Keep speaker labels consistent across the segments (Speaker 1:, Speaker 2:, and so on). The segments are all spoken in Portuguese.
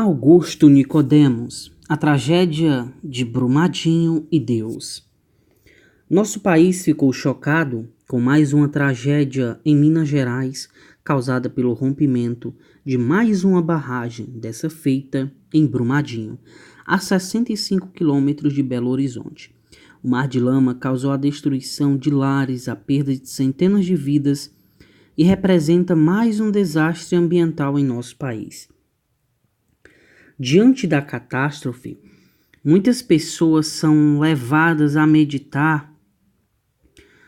Speaker 1: Augusto Nicodemos, a tragédia de Brumadinho e Deus. Nosso país ficou chocado com mais uma tragédia em Minas Gerais, causada pelo rompimento de mais uma barragem, dessa feita em Brumadinho, a 65 quilômetros de Belo Horizonte. O mar de lama causou a destruição de lares, a perda de centenas de vidas e representa mais um desastre ambiental em nosso país. Diante da catástrofe, muitas pessoas são levadas a meditar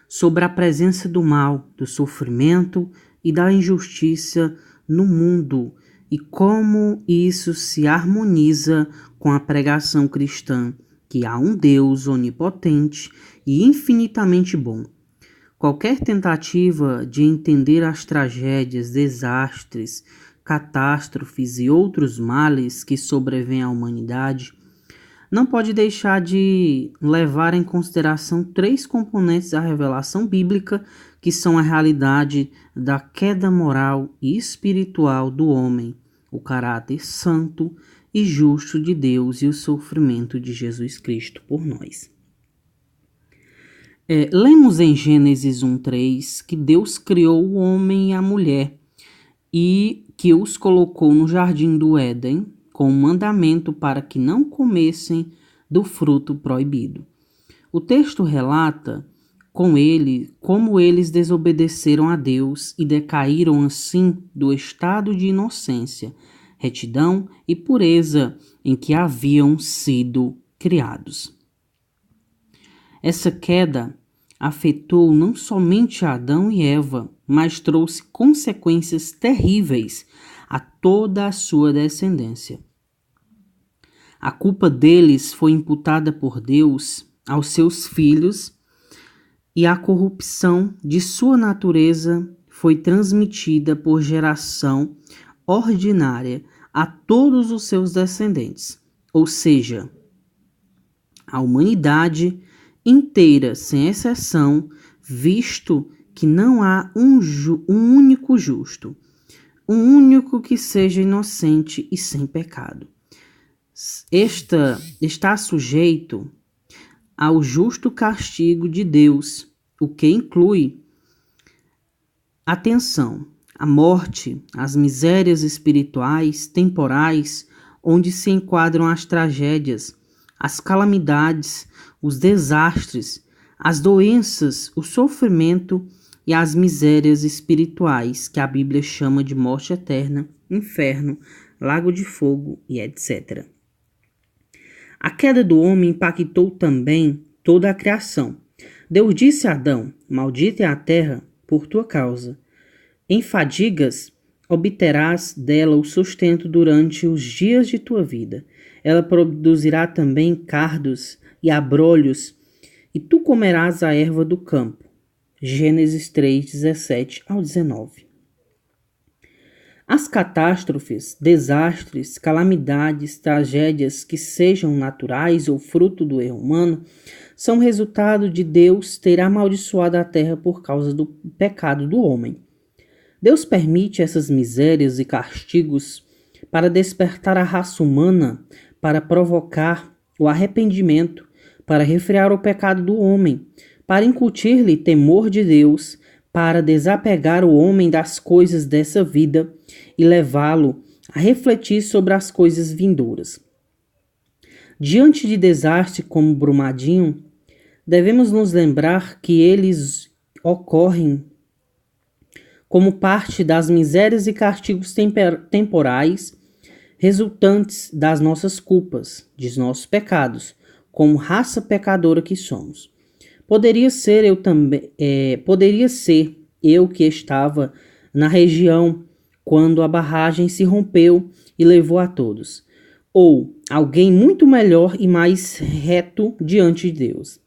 Speaker 1: sobre a presença do mal, do sofrimento e da injustiça no mundo e como isso se harmoniza com a pregação cristã, que há um Deus onipotente e infinitamente bom. Qualquer tentativa de entender as tragédias, desastres, catástrofes e outros males que sobrevêm à humanidade não pode deixar de levar em consideração três componentes da revelação bíblica, que são a realidade da queda moral e espiritual do homem, o caráter santo e justo de Deus e o sofrimento de Jesus Cristo por nós. Lemos em Gênesis 1:3 que Deus criou o homem e a mulher e que os colocou no jardim do Éden com um mandamento para que não comessem do fruto proibido. O texto relata como eles desobedeceram a Deus e decaíram assim do estado de inocência, retidão e pureza em que haviam sido criados. Essa queda afetou não somente Adão e Eva, mas trouxe consequências terríveis a toda a sua descendência. A culpa deles foi imputada por Deus aos seus filhos e a corrupção de sua natureza foi transmitida por geração ordinária a todos os seus descendentes, ou seja, a humanidade inteira, sem exceção, visto que não há um único justo, um único que seja inocente e sem pecado. Está sujeito ao justo castigo de Deus, o que inclui, atenção, a morte, as misérias espirituais, temporais, onde se enquadram as tragédias, as calamidades, os desastres, as doenças, o sofrimento e as misérias espirituais, que a Bíblia chama de morte eterna, inferno, lago de fogo e etc. A queda do homem impactou também toda a criação. Deus disse a Adão: maldita é a terra por tua causa. Em fadigas obterás dela o sustento durante os dias de tua vida. Ela produzirá também cardos e abrolhos, e tu comerás a erva do campo. Gênesis 3:17-19. As catástrofes, desastres, calamidades, tragédias que sejam naturais ou fruto do erro humano, são resultado de Deus ter amaldiçoado a terra por causa do pecado do homem. Deus permite essas misérias e castigos para despertar a raça humana, para provocar o arrependimento, para refrear o pecado do homem, para incutir-lhe temor de Deus, para desapegar o homem das coisas dessa vida e levá-lo a refletir sobre as coisas vindouras. Diante de desastres como Brumadinho, devemos nos lembrar que eles ocorrem como parte das misérias e castigos temporais resultantes das nossas culpas, de nossos pecados, como raça pecadora que somos. Poderia ser eu que estava na região quando a barragem se rompeu e levou a todos, ou alguém muito melhor e mais reto diante de Deus.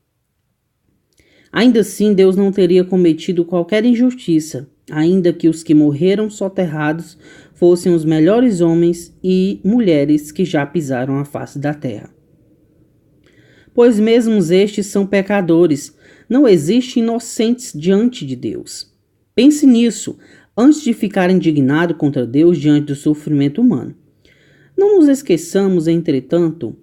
Speaker 1: Ainda assim, Deus não teria cometido qualquer injustiça, ainda que os que morreram soterrados fossem os melhores homens e mulheres que já pisaram a face da terra. Pois mesmo estes são pecadores, não existem inocentes diante de Deus. Pense nisso, antes de ficar indignado contra Deus diante do sofrimento humano. Não nos esqueçamos, entretanto,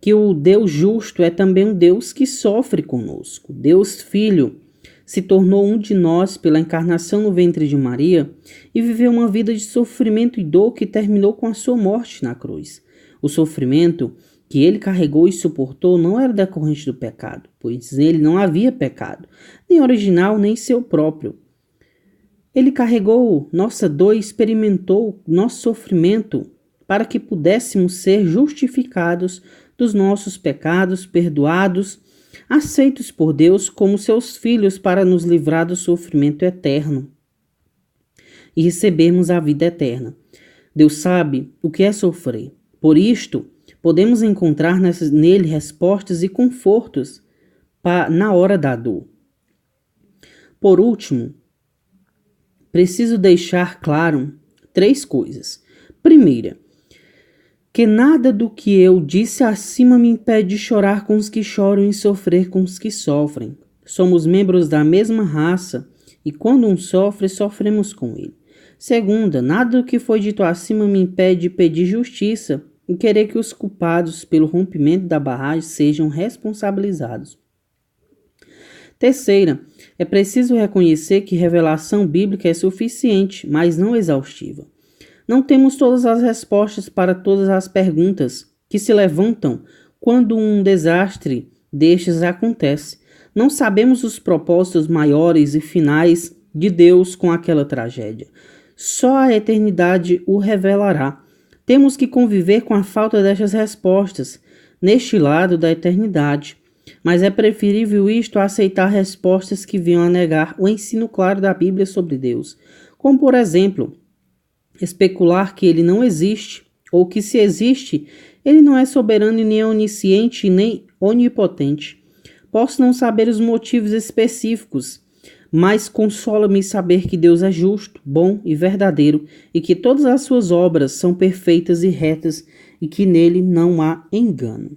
Speaker 1: que o Deus justo é também um Deus que sofre conosco. Deus Filho se tornou um de nós pela encarnação no ventre de Maria e viveu uma vida de sofrimento e dor que terminou com a sua morte na cruz. O sofrimento que ele carregou e suportou não era decorrente do pecado, pois nele não havia pecado, nem original nem seu próprio. Ele carregou nossa dor e experimentou nosso sofrimento para que pudéssemos ser justificados dos nossos pecados, perdoados, aceitos por Deus como seus filhos para nos livrar do sofrimento eterno e recebermos a vida eterna. Deus sabe o que é sofrer. Por isto, podemos encontrar nele respostas e confortos na hora da dor. Por último, preciso deixar claro 3 coisas. Primeira, que nada do que eu disse acima me impede de chorar com os que choram e sofrer com os que sofrem. Somos membros da mesma raça e quando um sofre, sofremos com ele. Segunda, nada do que foi dito acima me impede de pedir justiça e querer que os culpados pelo rompimento da barragem sejam responsabilizados. Terceira, é preciso reconhecer que revelação bíblica é suficiente, mas não exaustiva. Não temos todas as respostas para todas as perguntas que se levantam quando um desastre destes acontece. Não sabemos os propósitos maiores e finais de Deus com aquela tragédia. Só a eternidade o revelará. Temos que conviver com a falta destas respostas neste lado da eternidade. Mas é preferível isto a aceitar respostas que venham a negar o ensino claro da Bíblia sobre Deus, como por exemplo, especular que ele não existe, ou que se existe, ele não é soberano e nem onisciente nem onipotente. Posso não saber os motivos específicos, mas consola-me saber que Deus é justo, bom e verdadeiro, e que todas as suas obras são perfeitas e retas, e que nele não há engano.